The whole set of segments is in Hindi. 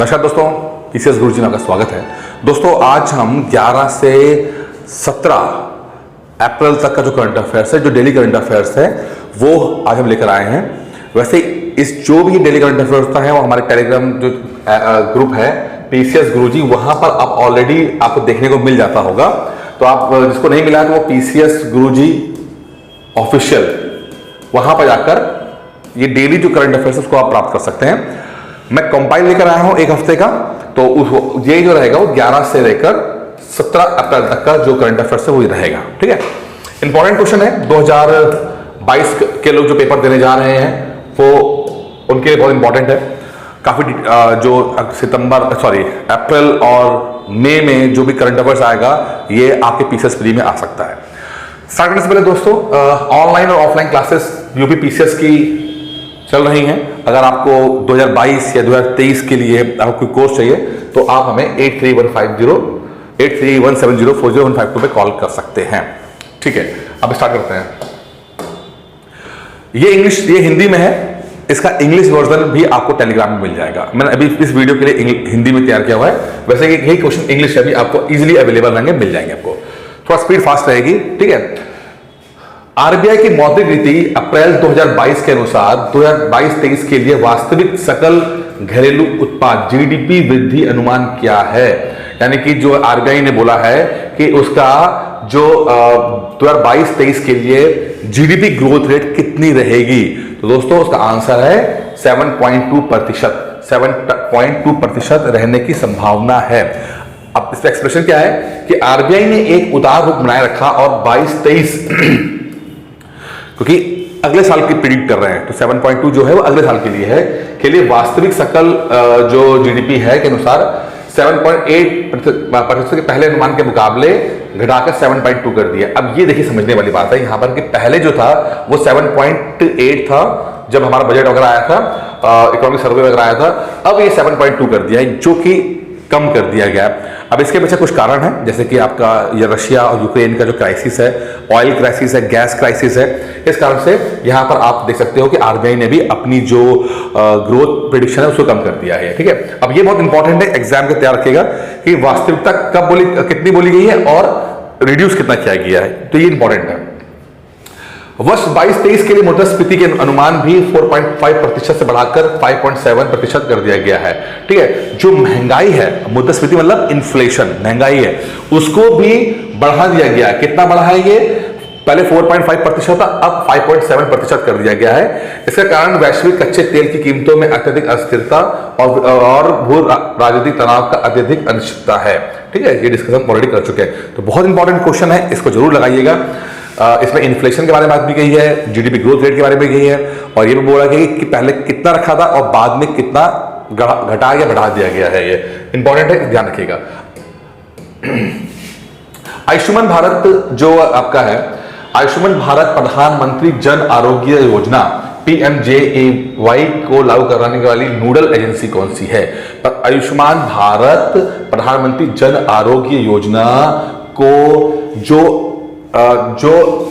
नमस्कार दोस्तों, पीसीएस गुरुजी में आपका स्वागत है। दोस्तों आज हम 11 से 17 अप्रैल तक का जो करंट अफेयर्स है, जो डेली करंट अफेयर्स है, वो आज हम लेकर आए हैं। वैसे इस जो भी डेली करंट अफेयर्स होता है वो हमारे टेलीग्राम जो ग्रुप है पीसीएस गुरुजी, वहां पर आप ऑलरेडी आपको देखने को मिल जाता होगा। तो आप जिसको नहीं मिला तो वो पीसीएस गुरुजी ऑफिशियल वहां पर जाकर ये डेली जो करंट अफेयर्स उसको आप प्राप्त कर सकते हैं। मैं कंपाइल लेकर आया हूं एक हफ्ते का, तो ये जो रहेगा वो 11 से लेकर 17 अप्रैल तक का जो करंट अफेयर्स है वो रहेगा। ठीक है, इंपॉर्टेंट क्वेश्चन है। 2022 के लोग जो पेपर देने जा रहे हैं वो उनके लिए बहुत इंपॉर्टेंट है। काफी जो अप्रैल और मई में जो भी करंट अफेयर्स आएगा ये आपके पीसीएस प्री में आ सकता है। स्टार्ट करने से पहले दोस्तों, ऑनलाइन और ऑफलाइन क्लासेस यूपी पीसीएस की चल रही हैं। अगर आपको 2022 या 2023 के लिए आपको कोई कोर्स चाहिए तो आप हमें 8317040152 पे कॉल कर सकते हैं। ठीक है, अब स्टार्ट करते हैं। ये हिंदी में है, इसका इंग्लिश वर्जन भी आपको टेलीग्राम में मिल जाएगा। मैंने अभी इस वीडियो के लिए हिंदी में तैयार किया हुआ है। वैसे यही क्वेश्चन इंग्लिश में भी आपको इजीली अवेलेबल रहेंगे, मिल जाएंगे आपको। थोड़ा स्पीड फास्ट रहेगी। ठीक है, आरबीआई की मौद्रिक नीति अप्रैल 2022 के अनुसार 2022-23 के लिए वास्तविक सकल घरेलू उत्पाद जीडीपी वृद्धि अनुमान क्या है। यानी कि जो आरबीआई ने बोला है कि उसका जो 2022-23 के लिए जीडीपी ग्रोथ रेट कितनी रहेगी, तो दोस्तों उसका आंसर है 7.2%। 7.2% रहने की संभावना है। अब इसका एक्सप्रेशन क्या है कि आरबीआई ने एक उदार रुख बनाए रखा और 22-23 क्योंकि अगले साल की प्रिडिक्ट कर रहे हैं, तो 7.2 जो है वो अगले साल के लिए है। के लिए वास्तविक सकल जो जीडीपी है के अनुसार 7.8% के पहले अनुमान के मुकाबले घटाकर 7.2 कर दिया। अब ये देखिए समझने वाली बात है यहाँ पर कि पहले जो था वो 7.8 था जब हमारा बजट वगैरह आया था, इकोनॉमिक सर्वे वगैरह आया था। अब ये 7.2 कर दिया है, जो कि कम कर दिया गया। अब इसके पीछे कुछ कारण है, जैसे कि आपका ये रशिया और यूक्रेन का जो क्राइसिस है, ऑयल क्राइसिस है, गैस क्राइसिस है। इस कारण से यहां पर आप देख सकते हो कि आरबीआई ने भी अपनी जो ग्रोथ प्रेडिक्शन है उसको कम कर दिया है। ठीक है, अब ये बहुत इंपॉर्टेंट है, एग्जाम के तैयार रखिएगा कि वास्तविकता कितनी बोली गई है और रिड्यूस कितना किया गया है, तो ये इंपॉर्टेंट है। वर्ष 22-23 के लिए मुद्रास्फीति के अनुमान भी 4.5% से बढ़ाकर 5.7% कर दिया गया है। ठीक है, जो महंगाई है, मुद्रास्फीति मतलब इन्फ्लेशन, महंगाई है, उसको भी बढ़ा दिया गया है। कितना बढ़ा है ये? पहले 4.5% था, अब 5.7% कर दिया गया है। इसका कारण वैश्विक कच्चे तेल की कीमतों में अत्यधिक अस्थिरता और भू राजनीतिक तनाव का अत्यधिक अनिश्चितता है। ठीक है, ये डिस्कशन ऑलरेडी कर चुके हैं, तो बहुत इंपॉर्टेंट क्वेश्चन है, इसको जरूर लगाइएगा। इसमें इन्फ्लेशन के बारे में बात भी कही है, जीडीपी ग्रोथ रेट के बारे में कही है, और ये भी बोला गया कि पहले कितना रखा था और बाद में कितना घटा या बढ़ा दिया गया है। ये इंपॉर्टेंट है, ध्यान रखिएगा। आयुष्मान भारत जो आपका है, आयुष्मान भारत प्रधानमंत्री जन आरोग्य योजना PMJAY को लागू कराने वाली नोडल एजेंसी कौन सी है? आयुष्मान भारत प्रधानमंत्री जन आरोग्य योजना को जो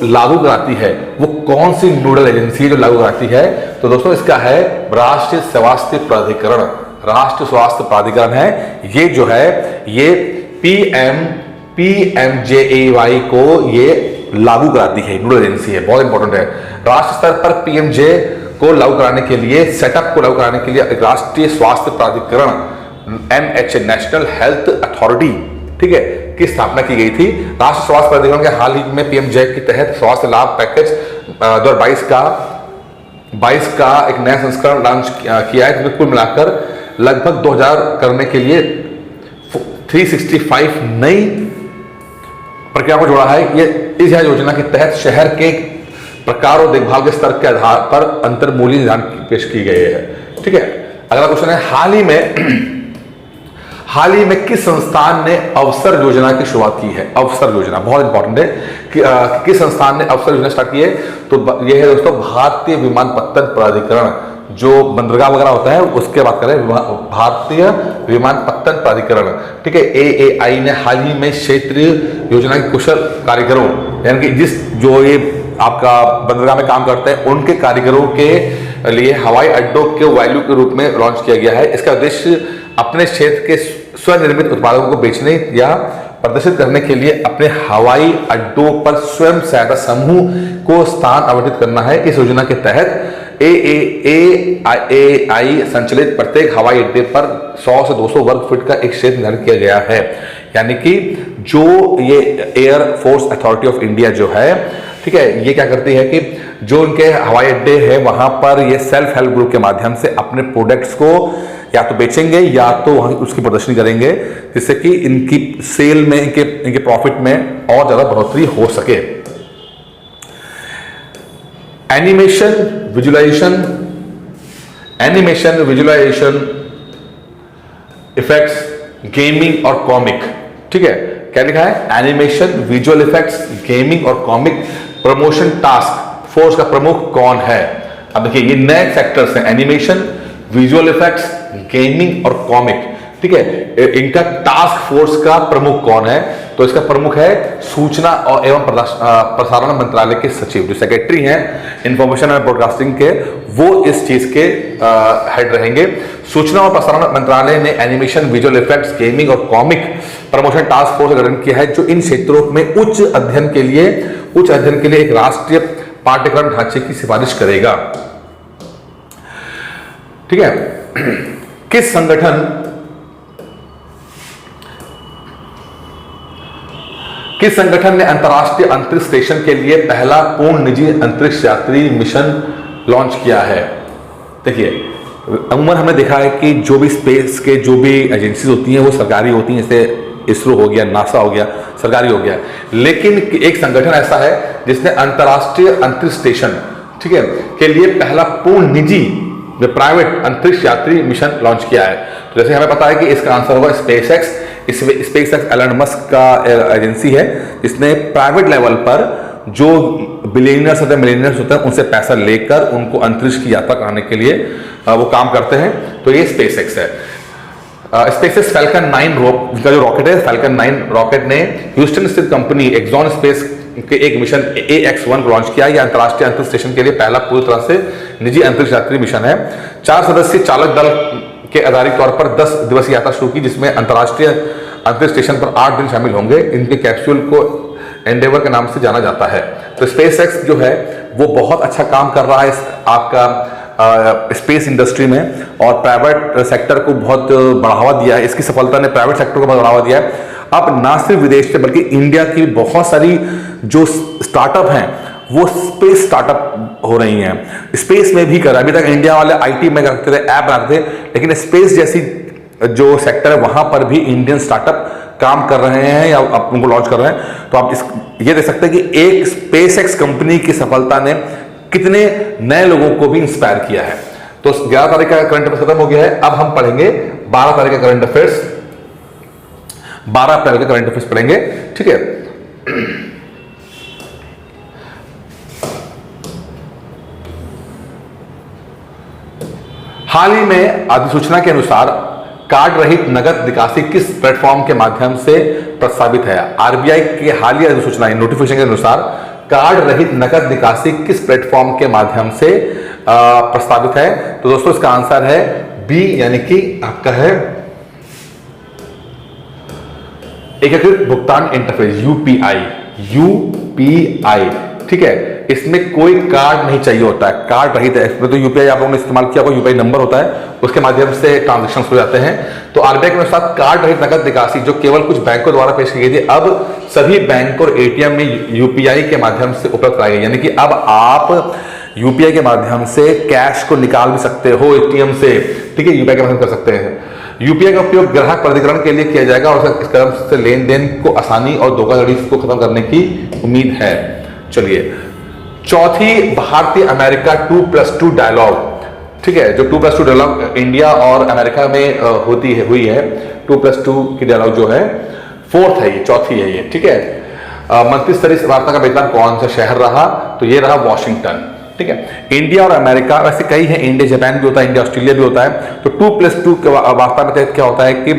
लागू कराती है वो कौन सी नोडल एजेंसी है जो लागू कराती है? तो दोस्तों इसका है राष्ट्रीय स्वास्थ्य प्राधिकरण। राष्ट्रीय स्वास्थ्य प्राधिकरण है ये, जो है ये PMJAY को ये लागू कराती है, नोडल एजेंसी है, बहुत इंपॉर्टेंट है। राष्ट्र स्तर पर PMJ को लागू कराने के लिए, सेटअप को लागू कराने के लिए राष्ट्रीय स्वास्थ्य प्राधिकरण NHA, नेशनल हेल्थ अथॉरिटी, ठीक है, की स्थापना की गई थी। राष्ट्रीय स्वास्थ्य प्राधिकरण के हाल ही में PMJ के तहत स्वास्थ्य लाभ पैकेज 2022 का एक नया संस्करण लॉन्च किया है, जिसमें कुल मिलाकर लगभग 2000 करने के लिए 365 नई प्रक्रिया को जोड़ा है। ये इस योजना के तहत शहर के प्रकार और देखभाल के स्तर के आधार पर अंतर्मूल्य निर्धारण पेश की गई है। ठीक है, अगला क्वेश्चन है, हाल ही में किस संस्थान ने अवसर योजना की शुरुआत की है? अवसर योजना बहुत इंपॉर्टेंट है कि किस संस्थान ने अवसर योजना स्टार्ट की है? तो यह है दोस्तों भारतीय विमानपत्तन प्राधिकरण, जो बंदरगाह वगैरह होता है उसके बात करें, भारतीय विमानपत्तन प्राधिकरण। ठीक है, AAI ने हाल ही में क्षेत्रीय योजना के कुशल कारीगरों, यानी कि जो ये आपका बंदरगाह में काम करते हैं उनके कारीगरों के लिए हवाई अड्डों के वैल्यू के रूप में लॉन्च किया गया है। इसका उद्देश्य अपने क्षेत्र के स्वनिर्मित उत्पादों को बेचने या प्रदर्शित करने के लिए अपने हवाई अड्डों पर स्वयं सहायता समूह को स्थान आवंटित करना है। इस योजना के तहत AAI संचालित प्रत्येक हवाई अड्डे पर 100 से 200 वर्ग फीट का एक क्षेत्र निर्धारित किया गया है। यानी कि जो ये air force authority of India जो है, ठीक है, ये क्या करती है कि जो उनके हवाई अड्डे हैं वहां पर ये सेल्फ हेल्प ग्रुप के माध्यम से अपने प्रोडक्ट्स को या तो बेचेंगे या तो वहीं उसकी प्रदर्शनी करेंगे, जिससे कि इनकी सेल में, इनके प्रॉफिट में और ज्यादा बढ़ोतरी हो सके। एनिमेशन विजुअलाइजेशन इफेक्ट्स, गेमिंग और कॉमिक, ठीक है, क्या लिखा है? एनिमेशन, विजुअल इफेक्ट्स, गेमिंग और कॉमिक प्रमोशन टास्क फोर्स का प्रमुख कौन है? अब देखिए ये नए सेक्टर्स हैं, एनिमेशन, विजुअल इफेक्ट्स, गेमिंग और कॉमिक, ठीक है। इनका टास्क फोर्स का प्रमुख कौन है? तो इसका प्रमुख है सूचना और एवं प्रसारण मंत्रालय के सचिव, जो सेक्रेटरी हैं इंफॉर्मेशन एंड ब्रॉडकास्टिंग के, वो इस चीज के हेड रहेंगे। सूचना और प्रसारण मंत्रालय ने एनिमेशन, विजुअल इफेक्ट्स, गेमिंग और कॉमिक प्रमोशन टास्क फोर्स का गठन किया है, जो इन क्षेत्रों में उच्च अध्ययन के लिए एक राष्ट्रीय पाठ्यक्रम ढांचे की सिफारिश करेगा, ठीक है। किस संगठन ने अंतरराष्ट्रीय अंतरिक्ष स्टेशन के लिए पहला पूर्ण निजी अंतरिक्ष यात्री मिशन लॉन्च किया है? देखिए अमूमन हमने देखा है कि जो भी स्पेस के जो भी एजेंसीज होती हैं वो सरकारी होती हैं, जैसे इसरो हो गया, नासा हो गया, सरकारी हो गया। लेकिन एक संगठन ऐसा है जिसने अंतरराष्ट्रीय अंतरिक्ष स्टेशन, ठीक है, के लिए पहला पूर्ण निजी प्राइवेट अंतरिक्ष यात्री मिशन लॉन्च किया है। तो जैसे हमें पता है कि इसका आंसर होगा स्पेसएक्स। स्पेसएक्स एलन मस्क का एजेंसी है जिसने प्राइवेट लेवल पर जो बिलियनियर्स होते हैं, मिलियनियर्स होते हैं, उनसे पैसा लेकर उनको अंतरिक्ष की यात्रा कराने के लिए वो काम करते हैं। तो ये स्पेसएक्स है। स्पेसएक्स फैल्कन 9 का जो रॉकेट है, फैल्कन 9 रॉकेट ने ह्यूस्टन स्थित कंपनी एक्सॉन स्पेस के एक मिशन AX-1 को लॉन्च किया। यह अंतरराष्ट्रीय अंतरिक्ष स्टेशन के लिए पहला पूरी तरह से निजी अंतरिक्ष यात्री मिशन है। 4 सदस्यीय चालक दल के आधारित तौर पर 10 दिवसीय यात्रा शुरू की, जिसमें अंतरराष्ट्रीय अंतरिक्ष स्टेशन पर 8 दिन शामिल होंगे। इनके कैप्सूल को एंडेवर के नाम से जाना जाता है। तो स्पेसएक्स जो है वो बहुत अच्छा काम कर रहा है आपका स्पेस इंडस्ट्री में, और प्राइवेट सेक्टर को बहुत बढ़ावा दिया है। इसकी सफलता ने प्राइवेट सेक्टर को बहुत बढ़ावा दिया है। अब ना सिर्फ विदेश से बल्कि इंडिया की बहुत सारी जो स्टार्टअप हैं वो स्पेस स्टार्टअप हो रही हैं, स्पेस में भी कर। अभी तक इंडिया वाले IT में करते थे, ऐप बनाते थे, लेकिन स्पेस जैसी जो सेक्टर है वहां पर भी इंडियन स्टार्टअप काम कर रहे हैं या उनको लॉन्च कर रहे हैं। तो आप ये देख सकते हैं कि एक स्पेसएक्स कंपनी की सफलता ने कितने नए लोगों को भी इंस्पायर किया है। तो 11 तारीख का करंट अफेयर्स खत्म हो गया है। अब हम पढ़ेंगे 12 तारीख का करंट अफेयर्स, 12 अप्रैल का करंट अफेयर्स पढ़ेंगे, ठीक है। हाल ही में अधिसूचना के अनुसार कार्ड रहित नगद निकासी किस प्लेटफॉर्म के माध्यम से प्रस्तावित है? RBI की हालिया अधिसूचना नोटिफिकेशन के अनुसार कार्ड रहित नगद निकासी किस प्लेटफॉर्म के माध्यम से प्रस्तावित है? तो दोस्तों इसका आंसर है B, यानी कि आपका है एकीकृत भुगतान इंटरफेस, UPI, ठीक है। इसमें कोई कार्ड नहीं चाहिए होता है, कार्ड रहित है। इसमें तो UPI आप लोगों ने इस्तेमाल किया होगा, UPI नंबर होता है, उसके माध्यम से ट्रांजेक्शन हो जाते हैं। तो RBI के अनुसार कार्ड रहित नगद निकासी जो केवल कुछ बैंकों द्वारा पेश की गई थी, अब सभी बैंक और ATM में UPI के माध्यम से उपलब्ध कराई गई। यानी कि अब आप UPI के माध्यम से कैश को निकाल भी सकते हो ATM से, ठीक है, UPI के माध्यम कर सकते हैं। UPI का उपयोग ग्राहक प्राधिकरण के लिए किया जाएगा और इस कदम से लेन देन को आसानी और धोखाधड़ी को खत्म करने की उम्मीद है। चलिए, चौथी भारतीय अमेरिका 2+2 डायलॉग, ठीक है, जो 2+2 डायलॉग इंडिया और अमेरिका में हुई है, 2+2 की डायलॉग जो है 4th है, ये चौथी है ये, ठीक है। मंत्री स्तरीय वार्ता का मेजबान कौन सा शहर रहा? तो ये रहा वॉशिंगटन, ठीक है। इंडिया और अमेरिका, वैसे कई है, इंडिया जापान भी होता है, इंडिया ऑस्ट्रेलिया भी होता है। तो 2+2 के वार्ता में क्या होता है कि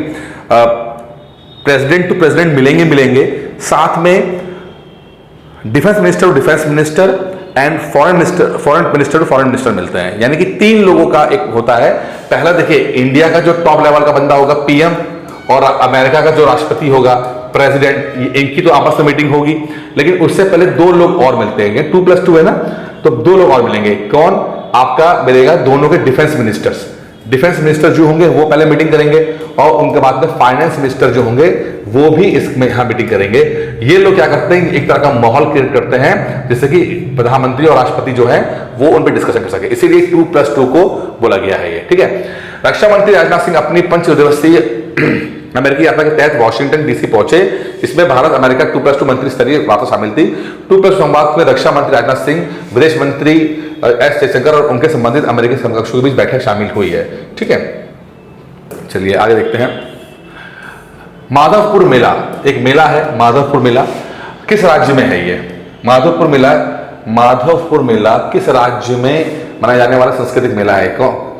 प्रेसिडेंट टू प्रेसिडेंट मिलेंगे, साथ में डिफेंस मिनिस्टर और defence minister, and foreign minister to foreign minister मिलते हैं, यानी कि 3 लोगों का एक होता है। पहला देखिए, इंडिया का जो टॉप लेवल का बंदा होगा पीएम, और अमेरिका का जो राष्ट्रपति होगा प्रेसिडेंट, इनकी तो आपस में मीटिंग होगी। लेकिन उससे पहले 2 लोग और मिलते हैं, 2+2 है ना, तो 2 लोग और मिलेंगे। कौन? आपका मिलेगा दोनों के डिफेंस मिनिस्टर्स। डिफेंस मिनिस्टर जो होंगे वो पहले मीटिंग करेंगे, और उनके बाद में फाइनेंस मिनिस्टर जो होंगे वो भी इसमें यहां मीटिंग करेंगे। ये लोग क्या करते हैं, एक तरह का माहौल क्रिएट करते हैं जिससे कि प्रधानमंत्री और राष्ट्रपति जो है वो उन पर डिस्कशन कर सके, इसीलिए 2+2 को बोला गया है ये, ठीक है। रक्षा मंत्री राजनाथ सिंह अपनी 5 दिवसीय अमेरिकी यात्रा के तहत वॉशिंगटन डीसी पहुंचे। इसमें भारत अमेरिका 2+2 मंत्री स्तरीय वार्ता शामिल थी। 2+2 संवाद में रक्षा मंत्री राजनाथ सिंह, विदेश मंत्री एस जयशंकर और उनके संबंधित अमेरिकी समकक्षों के बीच बैठक शामिल हुई है, ठीक है। चलिए आगे देखते हैं। माधवपुर मेला, एक मेला है माधवपुर मेला, किस राज्य में है ये? माधवपुर मेला किस राज्य में मनाया जाने वाला सांस्कृतिक मेला है?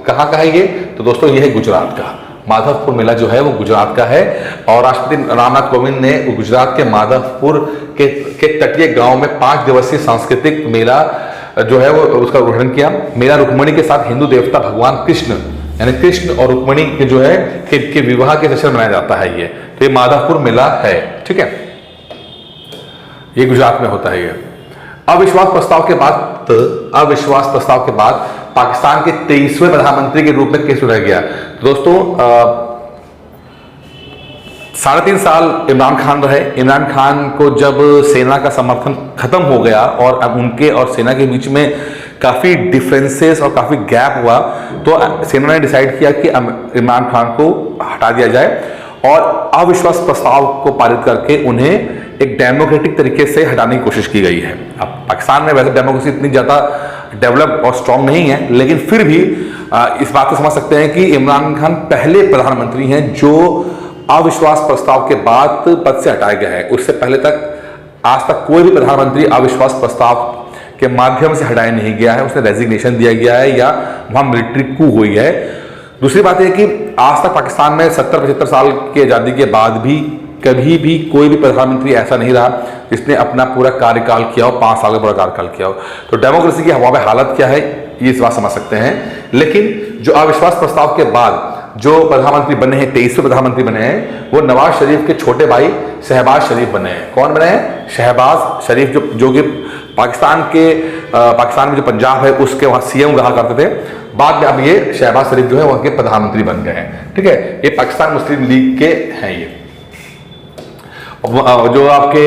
कहाँ का है ये? तो दोस्तों ये है गुजरात का। माधवपुर मेला जो है वो गुजरात का है, और राष्ट्रपति रामनाथ कोविंद ने गुजरात के माधवपुर के तटीय गांव में 5 दिवसीय सांस्कृतिक मेला जो है वो उसका उद्घाटन किया। मेला रुक्मणी के साथ हिंदू देवता भगवान कृष्ण, यानी कृष्ण और रुक्मणी के जो है के विवाह के जश्न मनाया जाता है ये, तो ये माधवपुर मेला है, ठीक है। ये गुजरात में होता है ये। अविश्वास प्रस्ताव के बाद पाकिस्तान के 23वें प्रधानमंत्री के रूप में कैसे रह गया? दोस्तों 3.5 साल इमरान खान रहे। इमरान खान को जब सेना का समर्थन खत्म हो गया और अब उनके और सेना के बीच में काफी डिफरेंसेस और काफी गैप हुआ, तो सेना ने डिसाइड किया कि इमरान खान को हटा दिया जाए और अविश्वास प्रस्ताव को पारित करके उन्हें एक डेमोक्रेटिक तरीके से हटाने की कोशिश की गई है। अब पाकिस्तान में वैसे डेमोक्रेसी इतनी ज्यादा डेवलप और स्ट्रांग नहीं है, लेकिन फिर भी इस बात को समझ सकते हैं कि इमरान खान पहले प्रधानमंत्री हैं जो अविश्वास प्रस्ताव के बाद पद से हटाया गया है। उससे पहले तक आज तक कोई भी प्रधानमंत्री अविश्वास प्रस्ताव के माध्यम से हटाया नहीं गया है, उसने रेजिग्नेशन दिया गया है या वहां मिलिट्री कू हुई है। दूसरी बात यह कि आज तक पाकिस्तान में 70-75 साल की आजादी के बाद भी कभी भी कोई भी प्रधानमंत्री ऐसा नहीं रहा जिसने अपना पूरा कार्यकाल किया हो, 5 साल का पूरा कार्यकाल किया हो। तो डेमोक्रेसी की हवा में हालत क्या है ये इस बात समझ सकते हैं। लेकिन जो अविश्वास प्रस्ताव के बाद जो प्रधानमंत्री बने हैं, 23वें प्रधानमंत्री बने हैं, वो नवाज शरीफ के छोटे भाई शहबाज शरीफ बने हैं। कौन बने हैं? शहबाज शरीफ, जो कि पाकिस्तान में जो पंजाब है उसके वहां सीएम रहा करते थे। बाद में अब ये शहबाज शरीफ जो है वहां के प्रधानमंत्री बन गए हैं, ठीक है। ये पाकिस्तान मुस्लिम लीग के हैं। ये जो आपके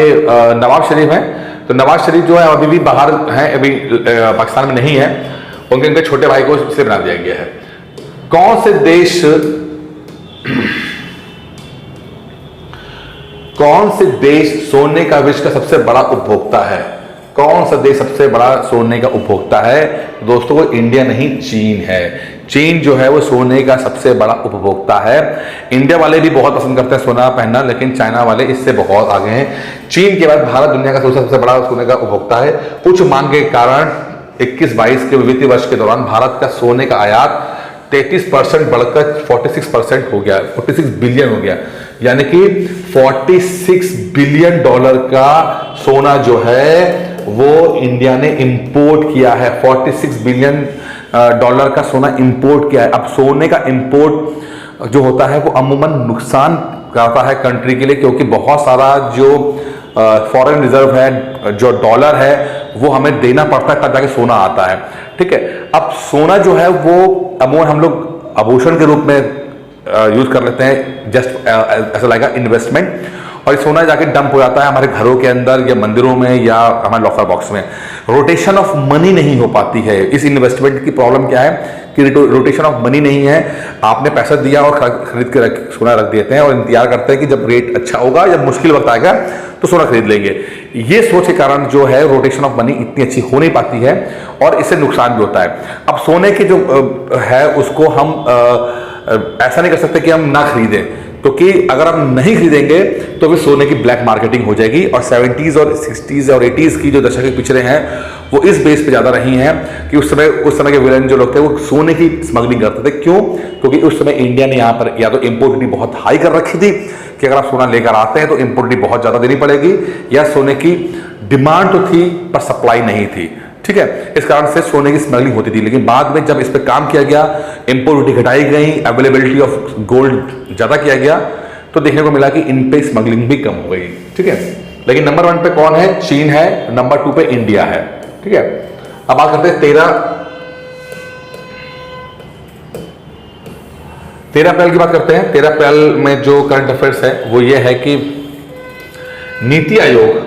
नवाज शरीफ हैं, तो नवाज शरीफ जो है अभी भी बाहर हैं, अभी पाकिस्तान में नहीं है। उनके छोटे भाई को इसलिए बना दिया गया है। कौन से देश सोने का विश्व का सबसे बड़ा उपभोक्ता है? कौन सा देश सबसे बड़ा सोने का उपभोक्ता है? दोस्तों वो इंडिया नहीं, चीन है। चीन जो है वो सोने का सबसे बड़ा उपभोक्ता है। इंडिया वाले भी बहुत पसंद करते हैं सोना पहनना, लेकिन चाइना वाले इससे बहुत आगे हैं। चीन के बाद भारत दुनिया का सबसे बड़ा सोने का उपभोक्ता है। उच्च मांग के कारण 21-22 के वित्तीय वर्ष के दौरान भारत का सोने का आयात 33% बढ़कर 46% हो गया, 46 बिलियन हो गया। यानी कि $46 बिलियन का सोना जो है वो इंडिया ने इंपोर्ट किया है। 46 बिलियन डॉलर का सोना इंपोर्ट किया है। अब सोने का इंपोर्ट जो होता है वो अमूमन नुकसान करता है कंट्री के लिए, क्योंकि बहुत सारा जो फॉरेन रिजर्व है, जो डॉलर है, वो हमें देना पड़ता है तब जाके सोना आता है, ठीक है। अब सोना जो है वो अमूमन हम लोग आभूषण के रूप में यूज कर लेते हैं, जस्ट ऐसा लगेगा इन्वेस्टमेंट, और सोना जाके डंप हो जाता है हमारे घरों के अंदर या मंदिरों में या हमारे लॉकर बॉक्स में। रोटेशन ऑफ मनी नहीं हो पाती है। इस इन्वेस्टमेंट की प्रॉब्लम क्या है कि रोटेशन ऑफ मनी नहीं है। आपने पैसा दिया और खरीद के सोना रख देते हैं और इंतजार करते हैं कि जब रेट अच्छा होगा, जब मुश्किल वक्त आएगा तो सोना खरीद लेंगे। ये सोच के कारण जो है रोटेशन ऑफ मनी इतनी अच्छी हो नहीं पाती है और इससे नुकसान भी होता है। अब सोने के जो है उसको हम ऐसा नहीं कर सकते कि हम ना खरीदें, क्योंकि अगर हम नहीं खरीदेंगे तो फिर सोने की ब्लैक मार्केटिंग हो जाएगी। और 70s और 60s और 80s की जो दशक के पिछड़े हैं वो इस बेस पे ज्यादा रही हैं कि उस समय के विलेन जो लोग थे वो सोने की स्मगलिंग करते थे। क्यों? क्योंकि उस समय इंडिया ने यहाँ पर या तो इंपोर्ट ड्यूटी बहुत हाई कर रखी थी कि अगर आप सोना लेकर आते हैं तो इंपोर्ट ड्यूटी बहुत ज्यादा देनी पड़ेगी, या सोने की डिमांड तो थी पर सप्लाई नहीं थी। ठीक है। इस कारण से सोने की स्मगलिंग होती थी, लेकिन बाद में जब इस पर काम किया गया, इंपोर्ट ड्यूटी घटाई गई, अवेलेबिलिटी ऑफ गोल्ड ज्यादा किया गया, तो देखने को मिला कि इन पे स्मगलिंग भी कम हो गई। ठीक है, लेकिन नंबर 1 पे कौन है? चीन है, नंबर 2 पे इंडिया है। ठीक है, अब बात करते हैं 13 अप्रैल की बात करते हैं। 13 अप्रैल में जो करंट अफेयर्स है वो ये है कि नीति आयोग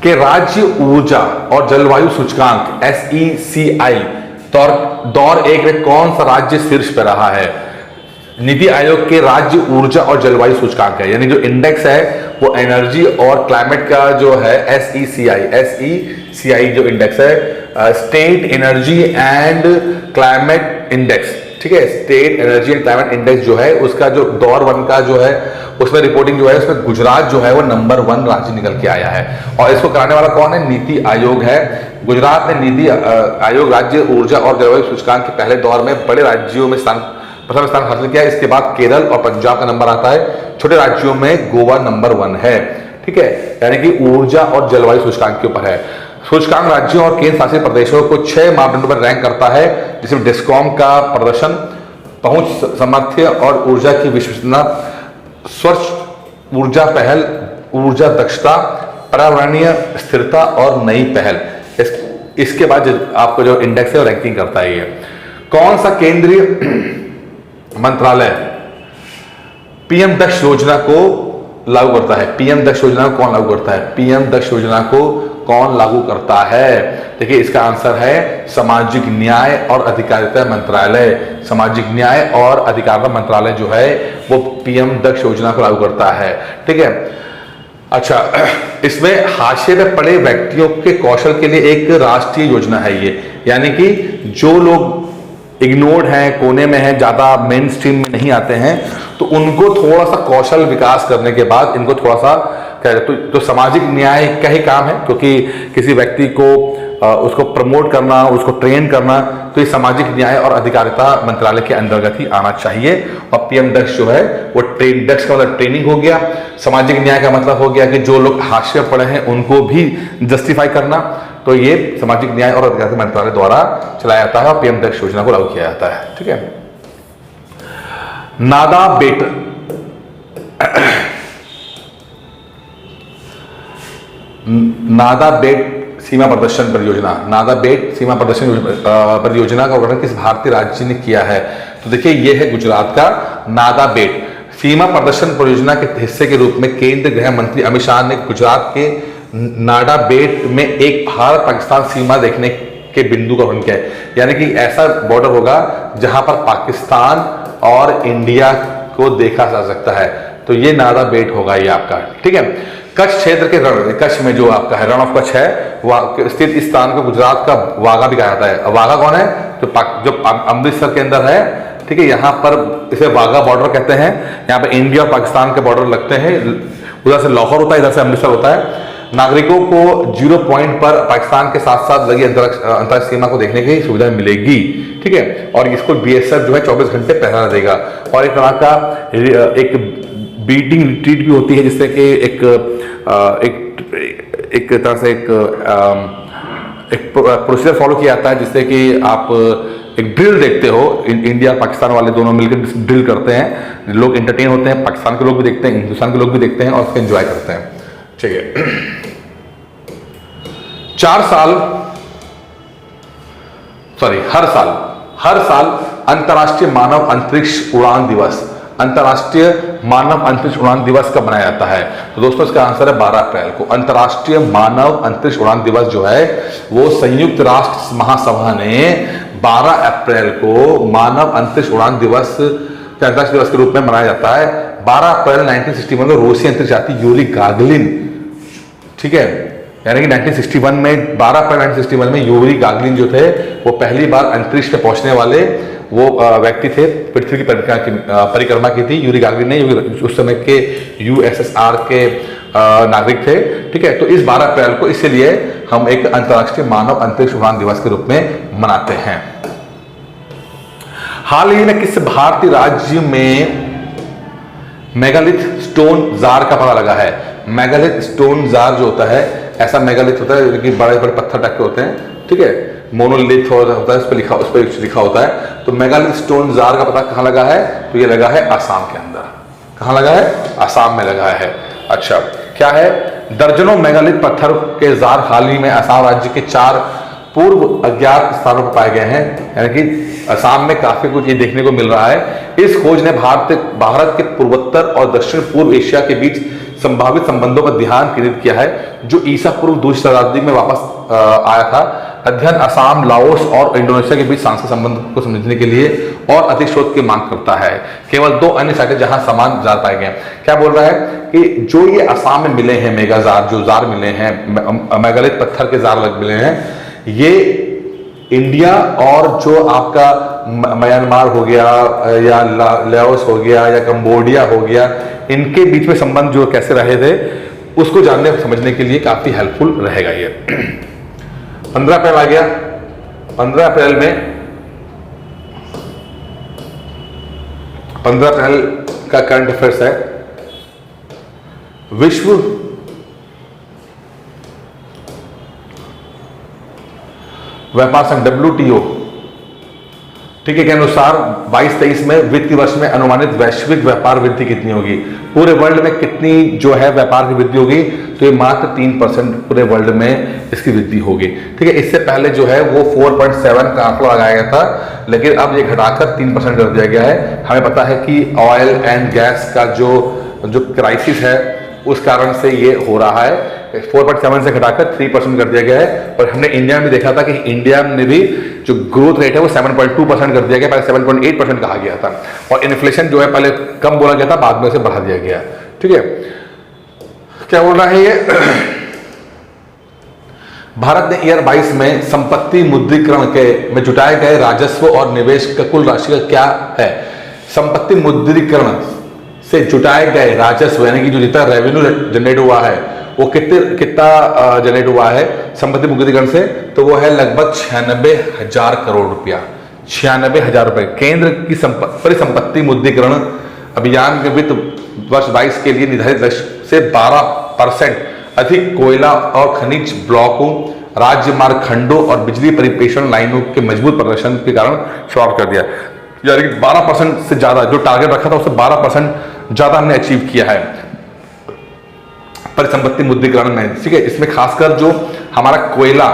के राज्य ऊर्जा और जलवायु सूचकांक SECI दौर 1 में कौन सा राज्य शीर्ष पर रहा है? नीति आयोग के राज्य ऊर्जा और जलवायु सूचकांक है, यानी जो इंडेक्स है वो एनर्जी और क्लाइमेट का जो है SECI जो इंडेक्स है, state energy and climate index. ठीक है, state energy and climate index जो है उसका जो दौर 1 का जो है उसमें रिपोर्टिंग जो है उसमें गुजरात जो है वो नंबर 1 राज्य निकल के आया है। और इसको कराने वाला कौन है? नीति आयोग है। गुजरात ने नीति आयोग राज्य ऊर्जा और जलवायु सूचकांक के पहले दौर में बड़े राज्यों में प्रथम स्थान हासिल किया। इसके बाद केरल और पंजाब का नंबर आता है। छोटे राज्यों में गोवा नंबर 1 है। ठीक है, यानी कि ऊर्जा और जलवायु सूचकांक के ऊपर है। सूचकांक राज्यों और केंद्र शासित प्रदेशों को 6 मापदंडों पर रैंक करता है, जिसमें डिस्कॉम का प्रदर्शन, पहुंच सामर्थ्य और ऊर्जा की विश्वसनीयता, स्वच्छ ऊर्जा पहल, ऊर्जा दक्षता, पर्यावरणीय स्थिरता और नई पहल। इसके बाद आपको जो इंडेक्स है वो रैंकिंग करता है। ये कौन सा केंद्रीय मंत्रालय पीएम दक्ष योजना को लागू करता है? पीएम दक्ष योजना को कौन लागू करता है? पीएम दक्ष योजना को कौन लागू करता है? देखिए, इसका आंसर है सामाजिक न्याय और अधिकारिता मंत्रालय। सामाजिक न्याय और अधिकारिता मंत्रालय जो है वो पीएम दक्ष योजना को लागू करता है। ठीक है, अच्छा, इसमें हाशिए पे पड़े व्यक्तियों के कौशल के लिए एक राष्ट्रीय योजना है ये, यानी कि जो लोग इग्नोर्ड हैं, कोने में हैं, ज्यादा मेन स्ट्रीम में नहीं आते हैं, तो उनको थोड़ा सा कौशल विकास करने के बाद इनको थोड़ा सा तो सामाजिक न्याय का ही काम है, क्योंकि किसी व्यक्ति को उसको प्रमोट करना, उसको ट्रेन करना, तो ये सामाजिक न्याय और अधिकारिता मंत्रालय के अंतर्गत ही आना चाहिए। और पीएम दक्ष जो है वो दक्ष का मतलब ट्रेनिंग हो गया, सामाजिक न्याय का मतलब हो गया कि जो लोग हाशिए पड़े हैं उनको भी जस्टिफाई करना। तो ये सामाजिक न्याय और अधिकारिता मंत्रालय द्वारा चलाया जाता है और पीएम दक्ष योजना को लागू किया जाता है। ठीक है, नादा बेट सीमा प्रदर्शन परियोजना, नादा बेट सीमा प्रदर्शन परियोजना का उद्घाटन किस भारतीय राज्य ने किया है? तो देखिए, यह है गुजरात का नादा बेट सीमा प्रदर्शन परियोजना के हिस्से के रूप में केंद्रीय गृह मंत्री अमित शाह ने गुजरात के नाडा बेट में एक भारत पाकिस्तान सीमा देखने के बिंदु का वर्णन किया है, यानी कि ऐसा बॉर्डर होगा जहां पर पाकिस्तान और इंडिया को देखा जा सकता है। तो ये नाडा बेट होगा ये आपका। ठीक है, कच्छ क्षेत्र के रण, कच्छ में जो आपका है रण ऑफ कच्छ है स्थित इस स्थान को गुजरात का वाघा भी कहा जाता है। वाघा कौन है? जो अमृतसर के अंदर है। ठीक है, यहाँ पर इसे वाघा बॉर्डर कहते हैं। यहाँ पर इंडिया और पाकिस्तान के बॉर्डर लगते हैं। उधर से लाहौर होता है, इधर से अमृतसर होता है। नागरिकों को 0 पॉइंट पर पाकिस्तान के साथ साथ लगी अंतरिक्ष सीमा को देखने की सुविधा मिलेगी। ठीक है, और इसको बीएसएफ जो है 24 घंटे पहरा देगा। और एक तरह का एक बीटिंग रिट्रीट भी होती है, जिससे कि एक तरह से एक प्रोसीजर फॉलो किया जाता है, जिससे कि आप एक ड्रिल देखते हो। इंडिया पाकिस्तान वाले दोनों मिलकर ड्रिल करते हैं, लोग एंटरटेन होते हैं, पाकिस्तान के लोग भी देखते हैं, हिंदुस्तान के लोग भी देखते हैं और उसको एंजॉय करते हैं। ठीक है, 4 साल अंतर्राष्ट्रीय मानव अंतरिक्ष उड़ान दिवस, अंतर्राष्ट्रीय मानव अंतरिक्ष उड़ान दिवस कब मनाया जाता है? तो दोस्तों, इसका आंसर है 12 अप्रैल को। अंतर्राष्ट्रीय मानव अंतरिक्ष उड़ान दिवस जो है वो संयुक्त राष्ट्र महासभा ने 12 अप्रैल को मानव अंतरिक्ष उड़ान दिवस अंतरिक्ष दिवस के रूप में मनाया जाता है। 12 अप्रैल 1961 में रूसी अंतरिक्ष यात्री यूरी गागलिन, ठीक है, यानी कि 1961 में 12 अप्रैल 1961 में यूरी गागलिन जो थे वो पहली बार अंतरिक्ष पे पहुंचने वाले वो व्यक्ति थे। पृथ्वी की परिक्रमा की थी यूरी गागलिन ने, उस समय के यूएसएसआर के नागरिक थे। ठीक है, तो इस 12 अप्रैल को इसीलिए हम एक अंतर्राष्ट्रीय मानव अंतरिक्ष उड़ान दिवस के रूप में मनाते हैं। हाल ही में किस भारतीय राज्य में मेगालिथ स्टोन जार का पता लगा है? मेगालिथ स्टोन जार जो होता है, ऐसा मेगालिथ होता है कि बड़े बड़े पत्थर टाइप के होते हैं, ठीक है, मोनोलिथ होता है, उस पर लिखा होता है। तो मेगालिथ स्टोन जार का पता कहाँ लगा है? तो ये लगा है आसाम के अंदर। कहाँ लगा है? आसाम में लगा है। अच्छा, क्या है? दर्जनों मेगालिथ पत्थर के जार हाल ही में असम राज्य के 4 पूर्व अज्ञात स्थानों पर पाए गए हैं, यानी कि असम में काफी कुछ ये देखने को मिल रहा है। इस खोज ने भारत के पूर्वोत्तर और दक्षिण पूर्व एशिया के बीच संभावित संबंधों पर ध्यान केंद्रित किया है, जो ईसा पूर्व दूसरी शताब्दी में वापस आया था। अध्ययन असम, लाओस और इंडोनेशिया के बीच सांस्कृतिक संबंध को समझने के लिए और अधिक शोध की मांग करता है। केवल 2 अन्य साइटें जहां समान जार पाए गए। क्या बोल रहा है कि जो ये असम में मिले हैं मेगा जार, जो जार मिले हैं, मेगालिथ पत्थर के जार मिले हैं, ये इंडिया और जो आपका म्यांमार हो गया या लाओस हो गया या कंबोडिया हो गया, इनके बीच में संबंध जो कैसे रहे थे उसको जानने समझने के लिए काफी हेल्पफुल रहेगा ये। 15 अप्रैल आ गया। 15 अप्रैल में 15 अप्रैल का करंट अफेयर्स है। विश्व व्यापार संघ WTO, ठीक है, के अनुसार 22-23 में वित्तीय वर्ष में अनुमानित वैश्विक व्यापार वृद्धि कितनी होगी? पूरे वर्ल्ड में कितनी जो है व्यापार की वृद्धि होगी? तो ये मात्र 3% पूरे वर्ल्ड में इसकी वृद्धि होगी, ठीक है। इससे पहले जो है वो 4.7 का आंकड़ा लगाया गया था, लेकिन अब ये घटाकर 3% कर दिया गया है। हमें पता है कि ऑयल एंड गैस का जो क्राइसिस है उस कारण से ये हो रहा है। 4.7 से घटाकर 3% कर दिया गया है। और हमने इंडिया में देखा था कि इंडिया में भी जो ग्रोथ रेट है वो 7.2% कर दिया गया, पहले 7.8% कहा गया था। और इन्फ्लेशन जो है पहले कम बोला गया था, बाद में उसे बढ़ा दिया गया, ठीक है। क्या बोल रहा है ये? भारत ने ईयर 22 में संपत्ति मुद्रीकरण में जुटाए गए राजस्व और निवेश का कुल राशि का क्या है? संपत्ति मुद्रीकरण से जुटाए गए राजस्व यानी कि जो जितना रेवेन्यू जनरेट हुआ है वो कितना जनरेट हुआ है संपत्ति मुद्रीकरण से? तो वो है लगभग 96,000 करोड़ रुपया। 96,000 रुपए। केंद्र की परिसंपत्ति मुद्रीकरण अभियान के वित्त वर्ष 22 के लिए निर्धारित लक्ष्य से 12% अधिक कोयला और खनिज ब्लॉकों, राज्य मार्ग खंडों और बिजली परिप्रेषण लाइनों के मजबूत प्रदर्शन के कारण समाप्त कर दिया। यानी कि 12% से ज्यादा जो टारगेट रखा था उससे 12% ज्यादा हमने अचीव किया है परिसंपत्ति मुद्रीकरण में, ठीक है। इसमें खासकर जो हमारा कोयला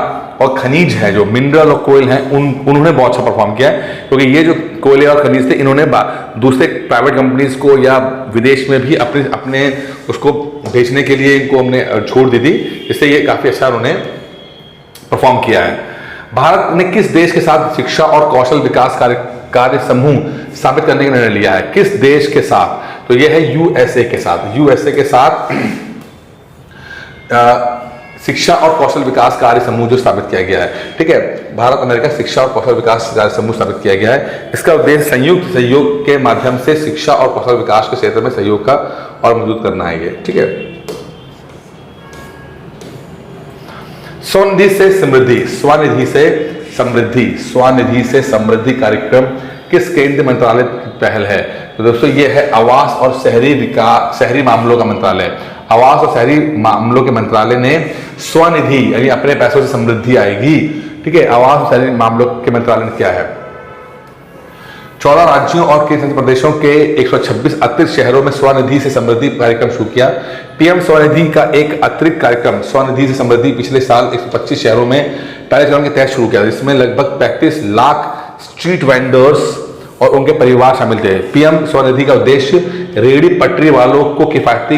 और खनिज है, जो मिनरल और कोयल हैं, उन्होंने बहुत अच्छा परफॉर्म किया है, क्योंकि ये जो कोयले और खनिज थे इन्होंने दूसरे प्राइवेट कंपनीज को या विदेश में भी अपने उसको बेचने के लिए इनको हमने छोड़ दी थी। इससे ये काफी अच्छा उन्होंने परफॉर्म किया है। भारत ने किस देश के साथ शिक्षा और कौशल विकास कार्य समूह स्थापित करने का निर्णय लिया है? किस देश के साथ? तो यह है यूएसए के साथ। यूएसए के साथ शिक्षा और कौशल विकास कार्य समूह जो स्थापित किया गया है, ठीक है। भारत अमेरिका शिक्षा और कौशल विकास कार्य समूह स्थापित किया गया है। इसका उद्देश्य संयुक्त सहयोग के माध्यम से शिक्षा और कौशल विकास के क्षेत्र में सहयोग का और मजबूत करना है ये, ठीक है। स्वनिधि से समृद्धि, स्वनिधि से समृद्धि, स्वनिधि से समृद्धि कार्यक्रम किस केंद्रीय मंत्रालय की पहल है? तो दोस्तों ये है आवास और शहरी मामलों का मंत्रालय। आवास और शहरी मामलों के मंत्रालय ने स्वनिधि यानी अपने पैसों से समृद्धि आएगी, ठीक है। आवास और शहरी मामलों के मंत्रालय ने क्या है? 14 राज्यों और केंद्र प्रदेशों के 126 अतिरिक्त शहरों में स्वनिधि से समृद्धि कार्यक्रम शुरू किया। पीएम स्वनिधि का एक अतिरिक्त कार्यक्रम स्वनिधि से समृद्धि पिछले साल 125 शहरों में पहले चरण के तहत शुरू किया, जिसमें लगभग 35 लाख स्ट्रीट वेंडर्स और उनके परिवार शामिल थे। पीएम स्वनिधि का उद्देश्य रेहड़ी पटरी वालों को किफायती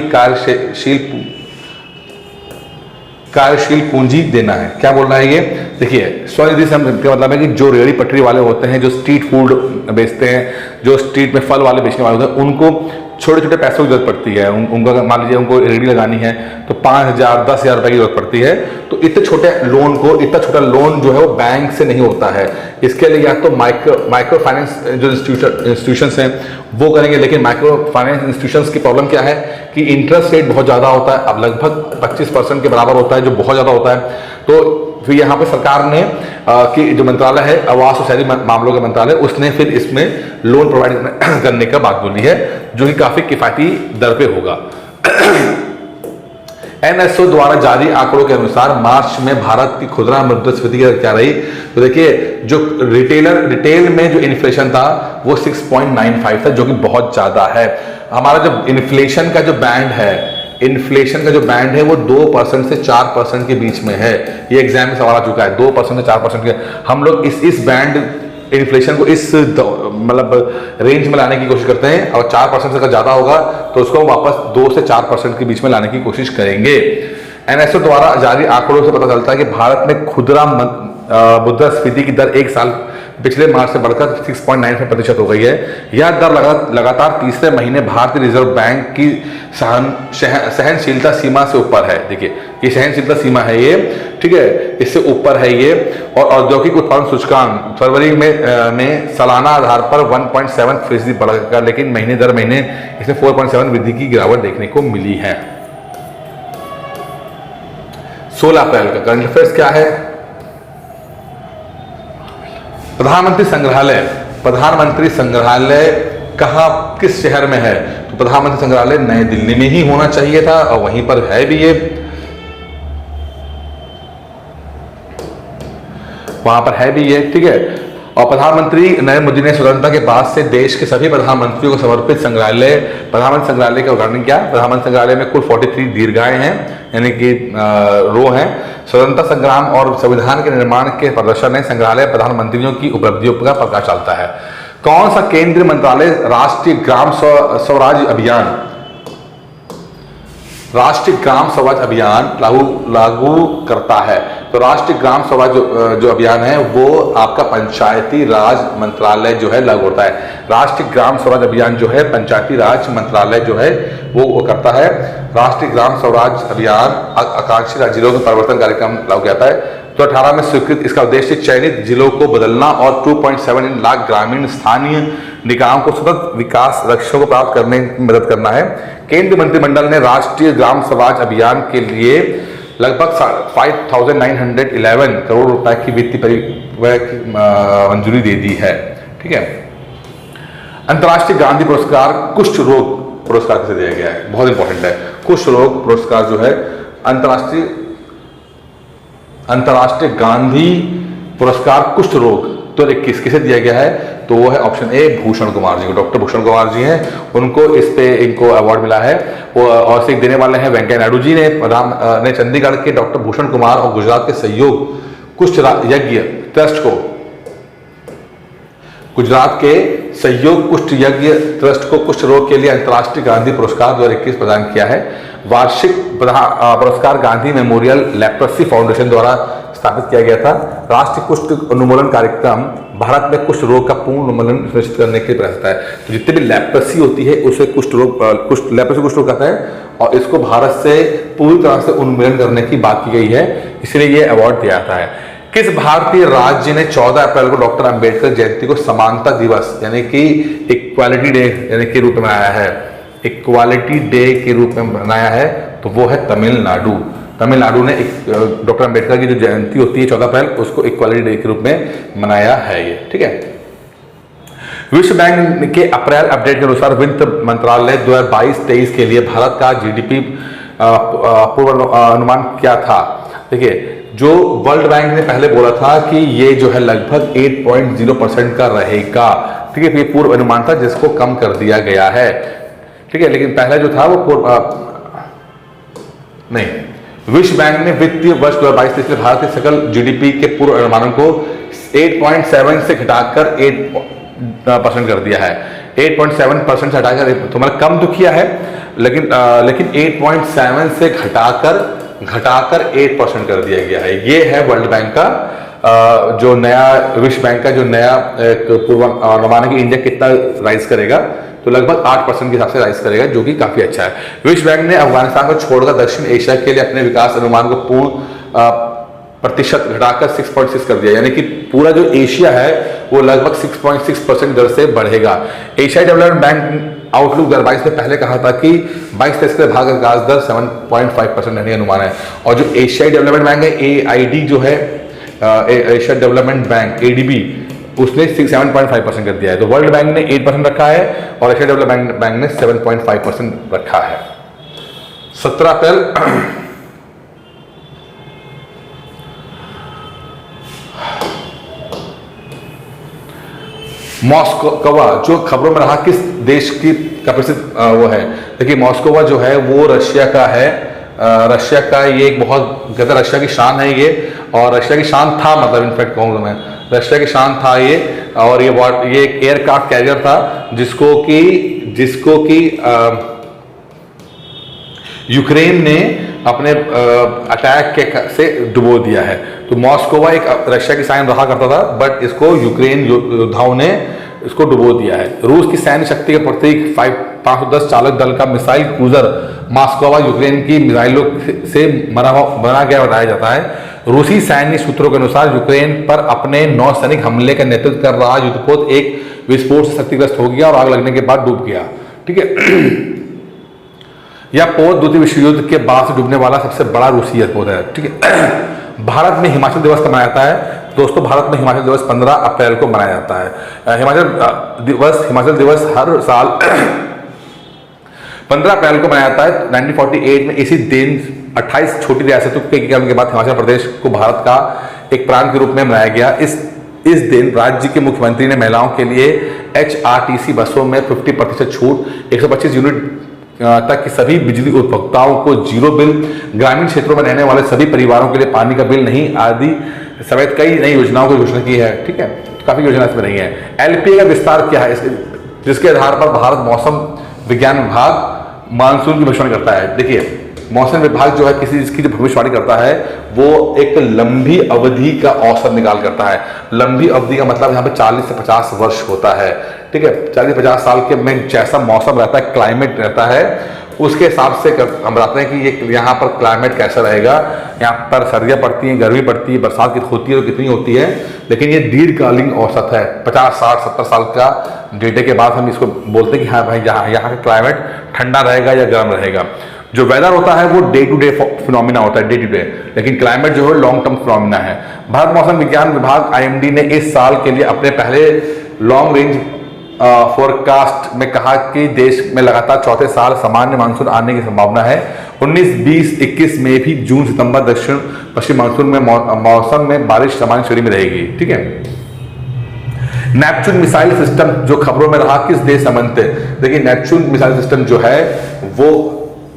कार्यशील पूंजी देना है। क्या बोल रहा है ये? देखिए, स्वनिधि से मतलब है कि जो रेहड़ी पटरी वाले होते हैं, जो स्ट्रीट फूड बेचते हैं, जो स्ट्रीट में फल वाले बेचने वाले होते हैं, उनको छोटे छोटे पैसों की जरूरत पड़ती है। उनको मान लीजिए उनको रेहड़ी लगानी है तो 5,000 10,000 रुपए की जरूरत पड़ती है। तो इतने छोटे लोन को, इतना छोटा लोन जो है वो बैंक से नहीं होता है। इसके लिए या तो माइक्रो फाइनेंस जो इंस्टीट्यूशंस हैं वो करेंगे, लेकिन माइक्रो फाइनेंस इंस्टीट्यूशंस की प्रॉब्लम क्या है कि इंटरेस्ट रेट बहुत ज़्यादा होता है। अब लगभग 25% के बराबर होता है, जो बहुत ज़्यादा होता है। तो फिर यहाँ पे सरकार ने कि जो मंत्रालय है आवास और शहरी मामलों का मंत्रालय, उसने फिर इसमें लोन प्रोवाइड करने का बात बोली है, जो कि काफी किफायती दर पे होगा। एनएसओ द्वारा जारी आंकड़ों के अनुसार मार्च में भारत की खुदरा मुद्रास्फीति की दर क्या रही? तो देखिए, जो रिटेल में जो इन्फ्लेशन था वो 6.95 था, जो कि बहुत ज्यादा है। हमारा जो इन्फ्लेशन का जो बैंड है वो 2% से 4% के बीच में है। ये एग्जाम में सवाल आ चुका है, 2% से 4% के। हम लोग इस बैंड इन्फ्लेशन को इस मतलब रेंज में लाने की कोशिश करते हैं, और 4% से अगर ज्यादा होगा तो उसको वापस 2 से 4% के बीच में लाने की कोशिश करेंगे। एनएसओ द्वारा जारी आंकड़ों से पता चलता है कि भारत में खुदरा मुद्रास्फीति की दर एक साल पिछले मार्च से बढ़कर 6.95% हो गई है। यह दर लगातार तीसरे महीने भारतीय रिजर्व बैंक की सहनशीलता सीमा से ऊपर है। देखिए, ये सहनशीलता सीमा है ये, ठीक है, इससे ऊपर है ये। और औद्योगिक उत्पादन सूचकांक फरवरी में सालाना आधार पर 1.7% बढ़कर, लेकिन महीने दर महीने इसमें 4.7 वृद्धि की गिरावट देखने को मिली है। 16 अप्रैल का करंट अफेयर्स क्या है? प्रधानमंत्री संग्रहालय कहाँ, किस शहर में है? तो प्रधानमंत्री संग्रहालय नई दिल्ली में ही होना चाहिए था, और वहीं पर है भी ये, वहां पर है भी ये, ठीक है। और प्रधानमंत्री नरेंद्र मोदी ने स्वतंत्रता के बाद से देश के सभी प्रधानमंत्रियों को समर्पित प्रधानमंत्री संग्रहालय का उद्घाटन किया। प्रधानमंत्री संग्रहालय में कुल 43 दीर्घाएं हैं, यानी कि रो हैं। स्वतंत्रता संग्राम और संविधान के निर्माण के प्रदर्शन में संग्रहालय प्रधानमंत्रियों की उपलब्धियों का प्रकाश डालता है। कौन सा केंद्रीय मंत्रालय राष्ट्रीय ग्राम स्वराज अभियान लागू करता है? तो राष्ट्रीय ग्राम स्वराज जो अभियान है वो आपका पंचायती राज मंत्रालय जो है लागू होता है। राष्ट्रीय ग्राम स्वराज अभियान जो है पंचायती राज मंत्रालय जो है वो करता है। राष्ट्रीय ग्राम स्वराज अभियान आकांक्षी जिलों के परिवर्तन कार्यक्रम लागू किया जाता है। तो 18 में स्वीकृत। इसका उद्देश्य चयनित जिलों को बदलना और 2.7 लाख ग्रामीण स्थानीय निकायों को सतत विकास लक्ष्यों को प्राप्त करने में मदद करना है। केंद्रीय मंत्रिमंडल ने राष्ट्रीय ग्राम स्वराज अभियान के लिए लगभग 5,911 करोड़ रुपए की वित्तीय परिव्यय की मंजूरी दे दी है, ठीक है। अंतर्राष्ट्रीय गांधी पुरस्कार कुष्ठ रोग पुरस्कार किसे दिया गया है? बहुत इंपॉर्टेंट है। कुष्ठ रोग पुरस्कार जो है अंतर्राष्ट्रीय गांधी पुरस्कार कुष्ठ रोग 2021 किसे दिया गया है? तो वो है ऑप्शन ए, भूषण कुमार जी को। डॉक्टर भूषण कुमार जी हैं, उनको इनको अवार्ड मिला है। वो और से देने वाले हैं वेंकैया नायडू जी ने चंडीगढ़ के डॉक्टर भूषण कुमार और गुजरात के सहयोग कुष्ठ यज्ञ ट्रस्ट को कुष्ठ रोग के लिए अंतर्राष्ट्रीय गांधी पुरस्कार 2021 प्रदान किया है। वार्षिक पुरस्कार गांधी मेमोरियल लेप्रोसी फाउंडेशन द्वारा स्थापित किया गया था। राष्ट्रीय कुष्ठ उन्मूलन कार्यक्रम भारत में कुष्ठ रोग का पूर्ण उन्मूलन सुनिश्चित करने के लिए प्रयास है। तो जितने भी लेप्रोसी होती है उसे लेप्रोसी कुष्ठ रोग कहता है, और इसको भारत से पूरी तरह से उन्मूलन करने की बात की गई है, इसलिए ये अवार्ड दिया जाता है। किस भारतीय राज्य ने 14 अप्रैल को डॉक्टर अंबेडकर जयंती को समानता दिवस यानी कि इक्वालिटी डे यानी के रूप में मनाया है? इक्वालिटी डे के रूप में मनाया है, तो वो है तमिलनाडु ने डॉक्टर अंबेडकर की जो जयंती होती है 14 अप्रैल, उसको इक्वालिटी डे के रूप में मनाया है ये, ठीक है। विश्व बैंक के अप्रैल अपडेट के अनुसार वित्त मंत्रालय 2022-23 के लिए भारत का जीडीपी पूर्वानुमान क्या था? देखिए, जो वर्ल्ड बैंक ने पहले बोला था कि ये जो है लगभग 8.0% का रहेगा, ठीक है। ये पूर्व अनुमान था जिसको कम कर दिया गया है, ठीक है। लेकिन पहला जो था वो विश्व बैंक ने वित्तीय वर्ष 2022 में भारत के सकल जीडीपी के पूर्व अनुमानों को 8.7 से घटाकर 8% कर दिया है। 8.7% से हटाकर तो मतलब कम तो किया है, लेकिन 8.7 से घटाकर 8% कर दिया गया है। ये है वर्ल्ड बैंक का जो नया विश्व बैंक का जो नया पूर्वानुमान है कि इंडिया कितना राइज करेगा, तो लगभग 8% के हिसाब से राइज करेगा, जो कि काफी अच्छा है। विश्व बैंक ने अफगानिस्तान को छोड़कर दक्षिण एशिया के लिए अपने विकास अनुमान को पूर्ण प्रतिशत घटाकर 6.6 कर दिया, यानी कि पूरा जो एशिया है वो लगभग 6.6% दर से बढ़ेगा। एशियाई डेवलपमेंट बैंक आउटलुक 2022 में पहले कहा था कि 22-23 के भाग विकास दर 7.5% रहने का अनुमान है। और जो एशियाई डेवलपमेंट बैंक है AID जो है एशिया डेवलपमेंट बैंक ADB, उसने 7.5% कर दिया है। तो वर्ल्ड बैंक ने 8% रखा है और एशिया डेवलपमेंट बैंक ने 7.5% रखा है। 17 अप्रैल मॉस्कोवा जो खबरों में रहा, किस देश की कैपिटल वो है? देखिए मॉस्कोवा जो है वो रशिया का है। रशिया का ये एक बहुत कहते हैं रशिया की शान है ये, और रशिया की शान था, मतलब इनफैक्ट कहूँगा मैं रशिया की शान था ये। और ये एक एयरक्राफ्ट कैरियर था जिसको कि यूक्रेन ने अपने अटैक से डुबो दिया है। तो मॉस्कोवा एक रशिया की शान रहा करता था, बट इसको यूक्रेन योद्धाओं ने इसको डुबो दिया है। रूस की सैन्य शक्ति के प्रतीक 510 चालक दल का मिसाइल क्रूजर मॉस्कोवा यूक्रेन की मिसाइलों से बना गया बताया जाता है। रूसी सैन्य सूत्रों के अनुसार यूक्रेन पर अपने नौसैनिक हमले का नेतृत्व कर रहा युद्धपोत एक विस्फोट से क्षतिग्रस्त हो गया और आग लगने के बाद डूब गया। ठीक है, यह पोत द्वितीय विश्व युद्ध के बाद से डूबने वाला सबसे बड़ा रूसी एयरपोर्ट है। ठीक है, भारत में हिमाचल दिवस कब मनाया जाता है? दोस्तों भारत में हिमाचल दिवस 15 अप्रैल को मनाया जाता है। हिमाचल दिवस हर साल 15 अप्रैल को मनाया जाता है। 1948 में इसी दिन 28 छोटी रियासतों के एकीकरण के बाद हिमाचल प्रदेश को भारत का एक प्रांत के रूप में मनाया गया। इस दिन राज्य के मुख्यमंत्री ने महिलाओं के लिए HRTC बसों में 50% छूट, 125 यूनिट तक कि सभी बिजली उपभोक्ताओं को जीरो बिल, ग्रामीण क्षेत्रों में रहने वाले सभी परिवारों के लिए पानी का बिल नहीं आदि समेत कई नई योजनाओं की घोषणा की है। ठीक है, काफी योजना इसमें नहीं है। LPA का विस्तार क्या है? जिसके आधार पर भारत मौसम विज्ञान विभाग मानसून की भविष्यवाणी करता है। देखिए मौसम विभाग जो है किसी चीज की जो भविष्यवाणी करता है वो एक लंबी अवधि का औसत निकाल करता है। लंबी अवधि का मतलब यहाँ पे 40 से 50 वर्ष होता है। ठीक है, 40-50 साल के में जैसा मौसम रहता है, क्लाइमेट रहता है, उसके हिसाब से हम बताते हैं कि ये यहाँ पर क्लाइमेट कैसा रहेगा। यहाँ पर सर्दियाँ पड़ती हैं, गर्मी पड़ती है, बरसात कितनी होती है तो कितनी होती है, लेकिन ये दीर्घकालीन औसत है। 50, 60, 70 साल का डेटे के बाद हम इसको बोलते हैं कि हाँ भाई यहाँ का क्लाइमेट ठंडा रहेगा या गर्म रहेगा। जो वेदर होता है वो डे टू डे फिनोमिना होता है, डे टू डे, लेकिन क्लाइमेट जो है लॉन्ग टर्म फिनोमिना है। भारत मौसम विज्ञान विभाग IMD ने इस साल के लिए अपने पहले लॉन्ग रेंज फोरकास्ट में कहा कि देश में लगातार चौथे साल सामान्य मानसून आने की संभावना है। 19, 20, 21 में भी जून सितंबर दक्षिण पश्चिम मानसून में मौसम में बारिश सामान्य श्रेणी में रहेगी। ठीक है, नेपच्यून मिसाइल सिस्टम जो खबरों में रहा, किस देश संबंधित है? देखिए नेपच्यून मिसाइल सिस्टम जो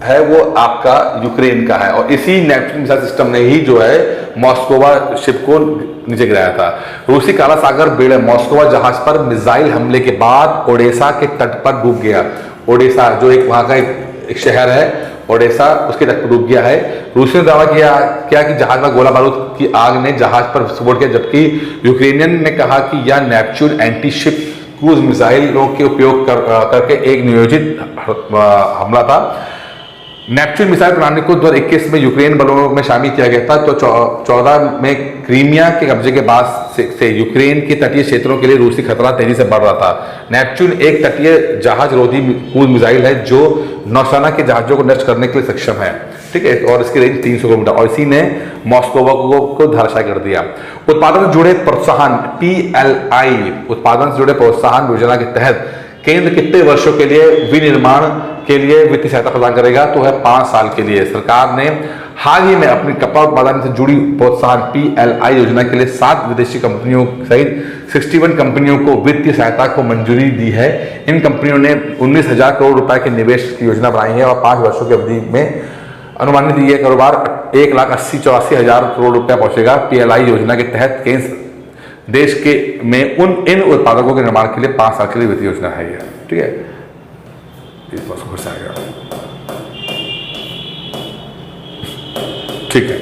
है वो आपका यूक्रेन का है, और इसी नेपच्यून मिसाइल सिस्टम ने ही जो है मॉस्कोवा शिप को नीचे गिराया था। रूसी काला सागर बेड़े मॉस्कोवा जहाज पर मिसाइल हमले के बाद ओडेसा के तट पर डूब गया। ओडेसा जो एक वहां का एक शहर है ओडेसा, उसके तट पर डूब गया है। रूसी ने दावा किया कि जहाज में गोला बारूद की आग ने जहाज पर विस्फोट किया, जबकि यूक्रेनियन ने कहा कि यह नेपच्यून एंटी शिप क्रूज मिसाइलों के उपयोग करके एक नियोजित हमला था। नेपच्यून मिसाइल प्रणाली को 2021 में यूक्रेन बलों में शामिल किया गया था। तो 14 में क्रीमिया के कब्जे के बाद से यूक्रेन के तटीय क्षेत्रों के लिए रूसी खतरा तेजी से बढ़ रहा था। नेपच्यून एक तटीय जहाज रोधी क्रूज मिसाइल है जो नौसेना के जहाजों को नष्ट करने के लिए सक्षम है। ठीक है, और इसकी रेंज 300 किलोमीटर, और इसी ने मॉस्कोवा को धराशायी कर दिया। उत्पादन से जुड़े प्रोत्साहन PLI उत्पादन से जुड़े प्रोत्साहन योजना के तहत केंद्र कितने वर्षों के लिए विनिर्माण के लिए वित्तीय सहायता प्रदान करेगा? तो है 5 साल के लिए। सरकार ने हाल ही में अपनी कपड़ा उत्पादन से जुड़ी प्रोत्साहन PLI योजना के लिए 7 विदेशी कंपनियों सहित 61 कंपनियों को वित्तीय सहायता को मंजूरी दी है। इन कंपनियों ने 19,000 करोड़ रुपए के निवेश की योजना बनाई है और 5 वर्षों की अवधि में अनुमानित ये कारोबार 1,80,84,000 करोड़ रुपया पहुंचेगा। PLI योजना के तहत केंद्र देश के में इन उत्पादकों के निर्माण के लिए 5 साल के लिए वित्तीय योजना है ये। ठीक है, इस बात को घुसाएगा। ठीक है,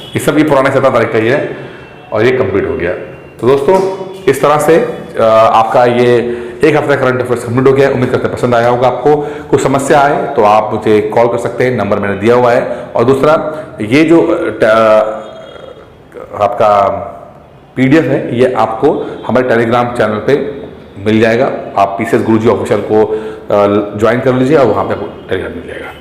ये सब ये पुराने 17 तारीख का ही है और ये कंप्लीट हो गया। तो दोस्तों इस तरह से आपका ये एक हफ्ते करंट अफेयर्स कंप्लीट हो गया। उम्मीद करते हैं पसंद आया होगा आपको। कुछ समस्या आए तो आप मुझे कॉल कर सकते हैं, नंबर मैंने दिया हुआ है। और दूसरा ये जो आपका PDF है ये आपको हमारे टेलीग्राम चैनल पे मिल जाएगा। आप PCS गुरुजी ऑफिशियल को ज्वाइन कर लीजिए और वहाँ पे आपको टेलीग्राम मिल जाएगा।